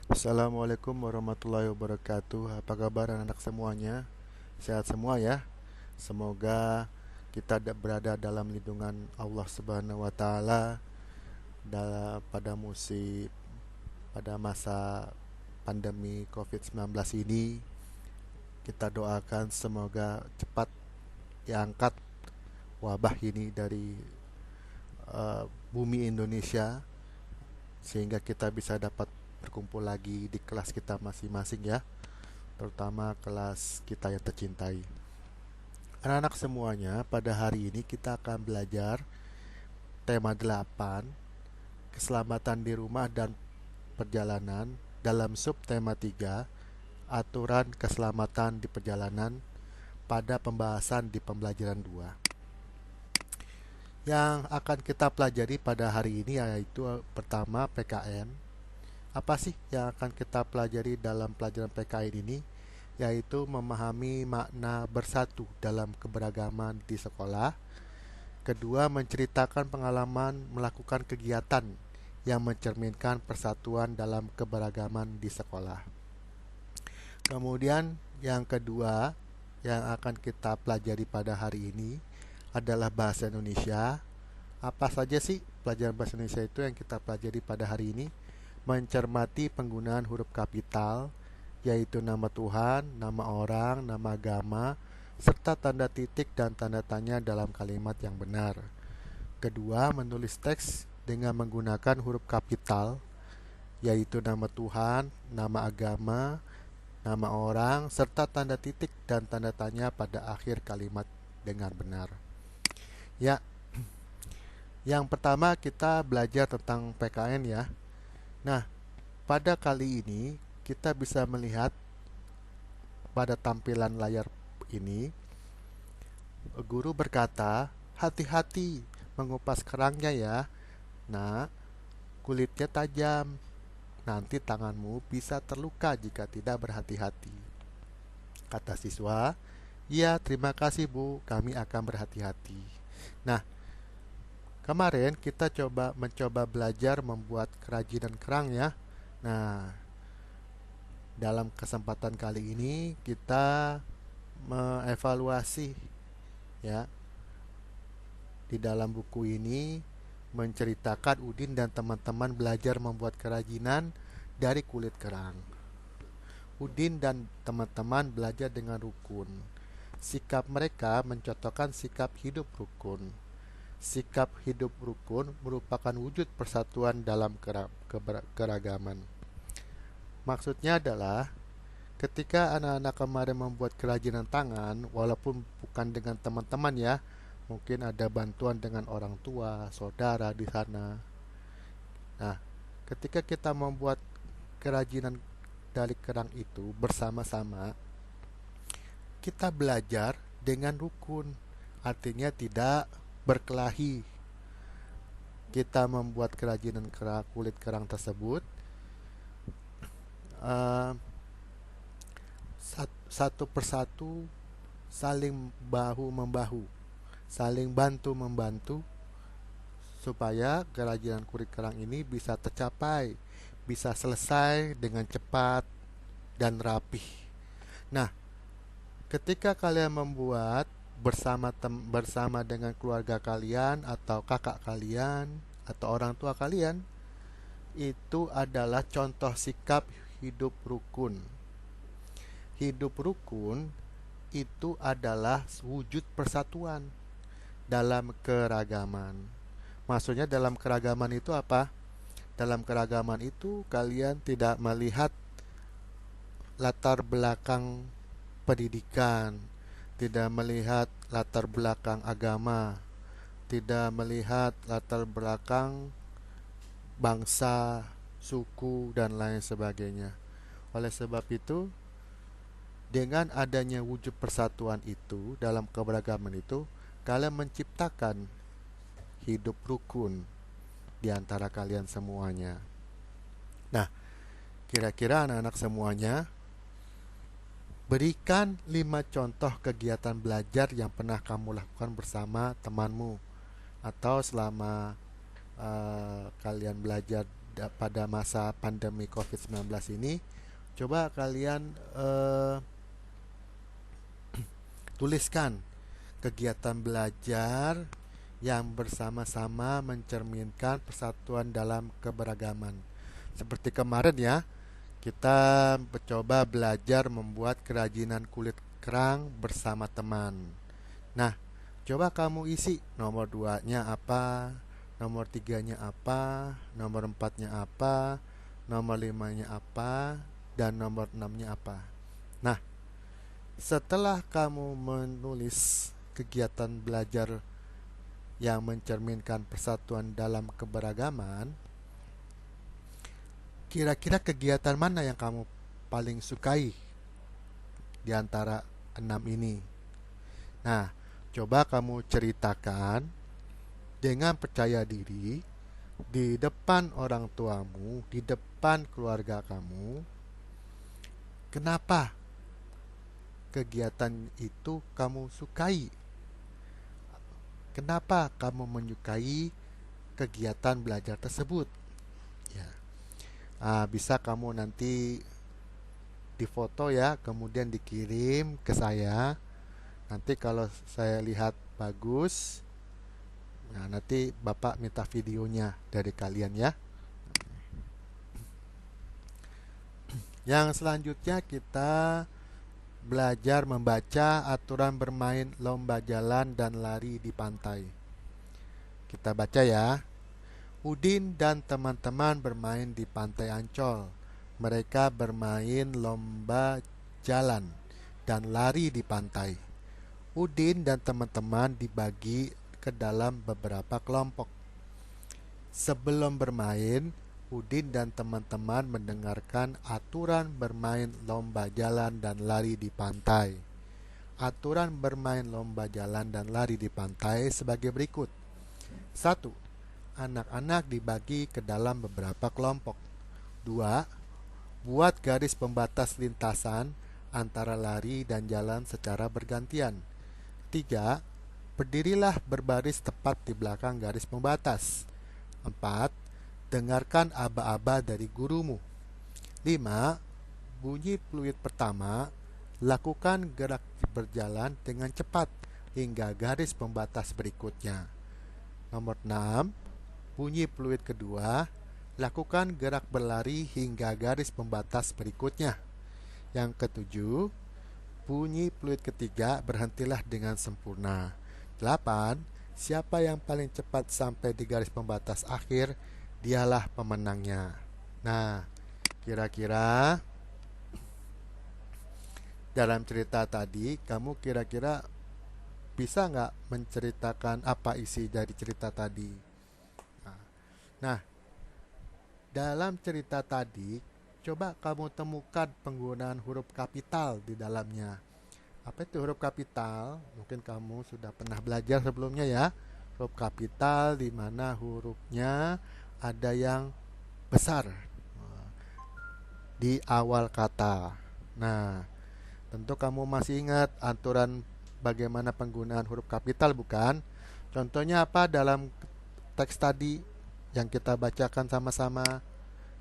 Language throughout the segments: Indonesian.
Assalamualaikum warahmatullahi wabarakatuh. Apa kabar anak-anak semuanya? Sehat semua ya. Semoga kita berada dalam lindungan Allah Subhanahu wa taala pada pada masa pandemi COVID-19 ini. Kita doakan semoga cepat diangkat wabah ini dari bumi Indonesia sehingga kita bisa dapat berkumpul lagi di kelas kita masing-masing ya, terutama kelas kita yang tercintai. Anak-anak semuanya, pada hari ini kita akan belajar tema 8, keselamatan di rumah dan perjalanan, dalam subtema 3, aturan keselamatan di perjalanan, pada pembahasan di pembelajaran 2. Yang akan kita pelajari pada hari ini yaitu pertama PKN. Apa sih yang akan kita pelajari dalam pelajaran PKN ini? Yaitu memahami makna bersatu dalam keberagaman di sekolah. Kedua, menceritakan pengalaman melakukan kegiatan yang mencerminkan persatuan dalam keberagaman di sekolah. Kemudian yang kedua yang akan kita pelajari pada hari ini adalah bahasa Indonesia. Apa saja sih pelajaran bahasa Indonesia itu yang kita pelajari pada hari ini? Mencermati penggunaan huruf kapital, yaitu nama Tuhan, nama orang, nama agama, serta tanda titik dan tanda tanya dalam kalimat yang benar. Kedua, menulis teks dengan menggunakan huruf kapital, yaitu nama Tuhan, nama agama, nama orang, serta tanda titik dan tanda tanya pada akhir kalimat dengan benar. Ya, yang pertama kita belajar tentang PKN ya. Nah, pada kali ini kita bisa melihat pada tampilan layar ini, guru berkata, hati-hati mengupas kerangnya ya. Nah, kulitnya tajam. Nanti tanganmu bisa terluka jika tidak berhati-hati. Kata siswa, ya terima kasih Bu, kami akan berhati-hati. Nah, kemarin kita mencoba belajar membuat kerajinan kerang ya. Nah, dalam kesempatan kali ini kita mengevaluasi ya. Di dalam buku ini menceritakan Udin dan teman-teman belajar membuat kerajinan dari kulit kerang. Udin dan teman-teman belajar dengan rukun. Sikap mereka mencontohkan sikap hidup rukun. Sikap hidup rukun merupakan wujud persatuan dalam keragaman. Maksudnya adalah ketika anak-anak kemarin membuat kerajinan tangan, walaupun bukan dengan teman-teman ya, mungkin ada bantuan dengan orang tua, saudara di sana. Nah, ketika kita membuat kerajinan dari kerang itu bersama-sama, kita belajar dengan rukun, artinya tidak berkelahi. Kita membuat kerajinan kulit kerang tersebut uh, satu persatu, saling bahu-membahu, saling bantu-membantu supaya kerajinan kulit kerang ini bisa tercapai, bisa selesai dengan cepat dan rapih. Nah, ketika kalian membuat bersama dengan keluarga kalian atau kakak kalian atau orang tua kalian, itu adalah contoh sikap hidup rukun. Hidup rukun itu adalah wujud persatuan dalam keragaman. Maksudnya dalam keragaman itu apa? Dalam keragaman itu kalian tidak melihat latar belakang pendidikan, tidak melihat latar belakang agama, tidak melihat latar belakang bangsa, suku, dan lain sebagainya. Oleh sebab itu, dengan adanya wujud persatuan itu dalam keberagaman itu, kalian menciptakan hidup rukun di antara kalian semuanya. Nah, kira-kira anak-anak semuanya, berikan 5 contoh kegiatan belajar yang pernah kamu lakukan bersama temanmu atau selama kalian belajar pada masa pandemi COVID-19 ini, coba kalian tuliskan kegiatan belajar yang bersama-sama mencerminkan persatuan dalam keberagaman. Seperti kemarin ya, kita mencoba belajar membuat kerajinan kulit kerang bersama teman. Nah, coba kamu isi nomor 2-nya apa, nomor 3-nya apa, nomor 4-nya apa, nomor 5-nya apa, dan nomor 6-nya apa. Nah, setelah kamu menulis kegiatan belajar yang mencerminkan persatuan dalam keberagaman, kira-kira kegiatan mana yang kamu paling sukai di antara 6 ini? Nah, coba kamu ceritakan dengan percaya diri di depan orang tuamu, di depan keluarga kamu, kenapa kegiatan itu kamu sukai? Kenapa kamu menyukai kegiatan belajar tersebut? Ya. Bisa kamu nanti difoto ya, kemudian dikirim ke saya. Nanti kalau saya lihat bagus, nah nanti Bapak minta videonya dari kalian ya. Yang selanjutnya kita belajar membaca aturan bermain lomba jalan dan lari di pantai. Kita baca ya. Udin dan teman-teman bermain di Pantai Ancol. Mereka bermain lomba jalan dan lari di pantai. Udin dan teman-teman dibagi ke dalam beberapa kelompok. Sebelum bermain, Udin dan teman-teman mendengarkan aturan bermain lomba jalan dan lari di pantai. Aturan bermain lomba jalan dan lari di pantai sebagai berikut. 1. Anak-anak dibagi ke dalam beberapa kelompok. 2. Buat garis pembatas lintasan antara lari dan jalan secara bergantian. 3. Berdirilah berbaris tepat di belakang garis pembatas. 4. Dengarkan aba-aba dari gurumu. 5. Bunyi peluit pertama, lakukan gerak berjalan dengan cepat hingga garis pembatas berikutnya. Nomor 6. Bunyi peluit kedua, lakukan gerak berlari hingga garis pembatas berikutnya. Yang ketujuh, bunyi peluit ketiga, berhentilah dengan sempurna. 8. Siapa yang paling cepat sampai di garis pembatas akhir, dialah pemenangnya. Nah, kira-kira dalam cerita tadi, kamu kira-kira bisa nggak menceritakan apa isi dari cerita tadi? Nah, dalam cerita tadi, coba kamu temukan penggunaan huruf kapital di dalamnya. Apa itu huruf kapital? Mungkin kamu sudah pernah belajar sebelumnya ya. Huruf kapital di mana hurufnya ada yang besar di awal kata. Nah, tentu kamu masih ingat aturan bagaimana penggunaan huruf kapital, bukan? Contohnya apa dalam teks tadi yang kita bacakan sama-sama?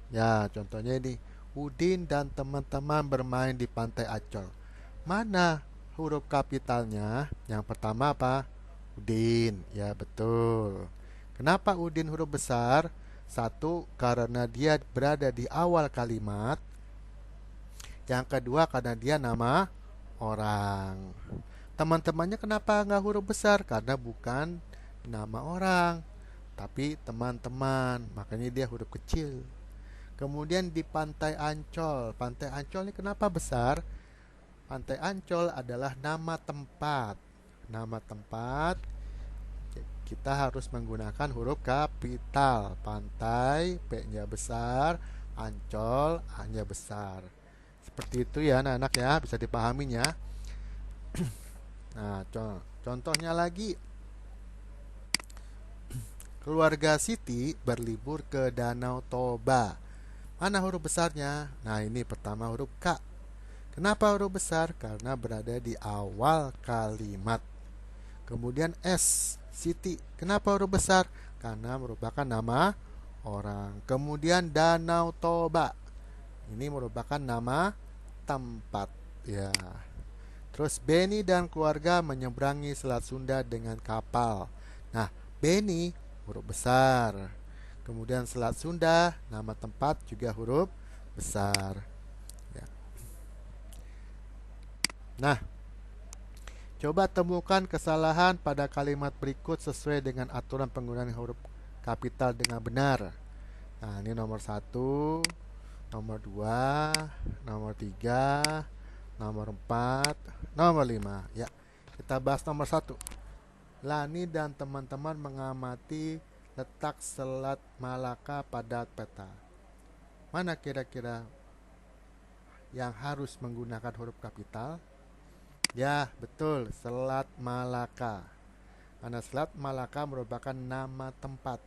Ya, contohnya ini. Udin dan teman-teman bermain di Pantai Ancol. Mana huruf kapitalnya? Yang pertama apa? Udin. Ya, betul. Kenapa Udin huruf besar? 1. Karena dia berada di awal kalimat. Yang kedua, karena dia nama orang. Teman-temannya kenapa nggak huruf besar? Karena bukan nama orang, tapi teman-teman. Makanya dia huruf kecil. Kemudian di Pantai Ancol. Pantai Ancol ini kenapa besar? Pantai Ancol adalah nama tempat. Nama tempat kita harus menggunakan huruf kapital. Pantai, P-nya besar, Ancol, A-nya besar. Seperti itu ya anak-anak ya, bisa dipahamin ya. Nah, contohnya lagi. Keluarga Siti berlibur ke Danau Toba. Mana huruf besarnya? Nah, ini pertama huruf K. Kenapa huruf besar? Karena berada di awal kalimat. Kemudian S, Siti. Kenapa huruf besar? Karena merupakan nama orang. Kemudian Danau Toba. Ini merupakan nama tempat ya. Terus Beni dan keluarga menyeberangi Selat Sunda dengan kapal. Nah, Beni huruf besar. Kemudian Selat Sunda, nama tempat juga huruf besar. Ya. Nah, coba temukan kesalahan pada kalimat berikut sesuai dengan aturan penggunaan huruf kapital dengan benar. Nah, ini nomor 1, nomor 2, nomor 3, nomor 4, nomor 5. Ya, kita bahas nomor 1. Lani dan teman-teman mengamati letak Selat Malaka pada peta. Mana kira-kira yang harus menggunakan huruf kapital? Ya, betul, Selat Malaka. Karena Selat Malaka merupakan nama tempat.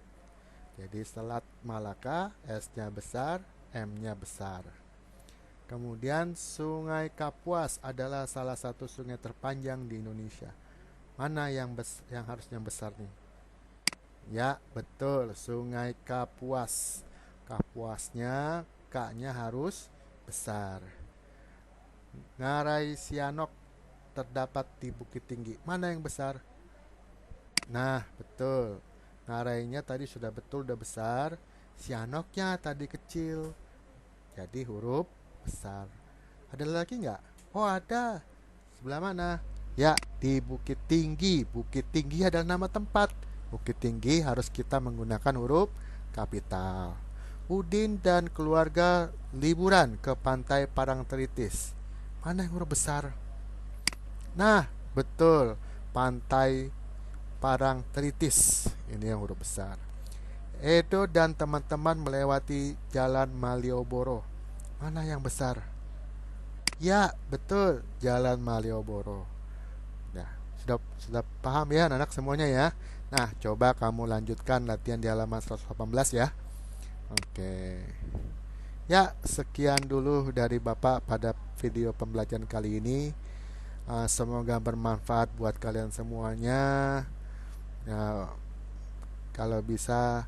Jadi Selat Malaka, S-nya besar, M-nya besar. Kemudian Sungai Kapuas adalah salah satu sungai terpanjang di Indonesia. Mana yang harusnya besar nih? Ya, betul, Sungai Kapuas. Kapuasnya, K-nya harus besar. Ngarai Sianok terdapat di Bukit Tinggi. Mana yang besar? Nah, betul. Ngarainya tadi sudah betul, sudah besar. Sianoknya tadi kecil. Jadi huruf besar. Ada lagi nggak? Oh, ada. Sebelah mana? Ya, di Bukit Tinggi. Bukit Tinggi adalah nama tempat. Bukit Tinggi harus kita menggunakan huruf kapital. Udin dan keluarga liburan ke pantai Parangtritis. Mana yang huruf besar? Nah, betul. Pantai Parangtritis. Ini yang huruf besar. Edo dan teman-teman melewati jalan Malioboro. Mana yang besar? Ya, betul, Jalan Malioboro. Nah, sudah paham ya anak semuanya ya. Nah, coba kamu lanjutkan latihan di halaman 118 ya. Oke. Ya, sekian dulu dari Bapak pada video pembelajaran kali ini. Semoga bermanfaat buat kalian semuanya. Ya, kalau bisa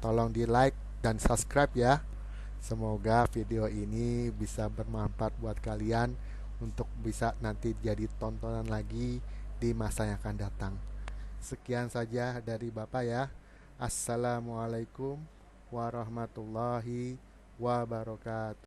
tolong di like dan subscribe ya. Semoga video ini bisa bermanfaat buat kalian untuk bisa nanti jadi tontonan lagi di masa yang akan datang. Sekian saja dari Bapak ya. Assalamualaikum warahmatullahi wabarakatuh.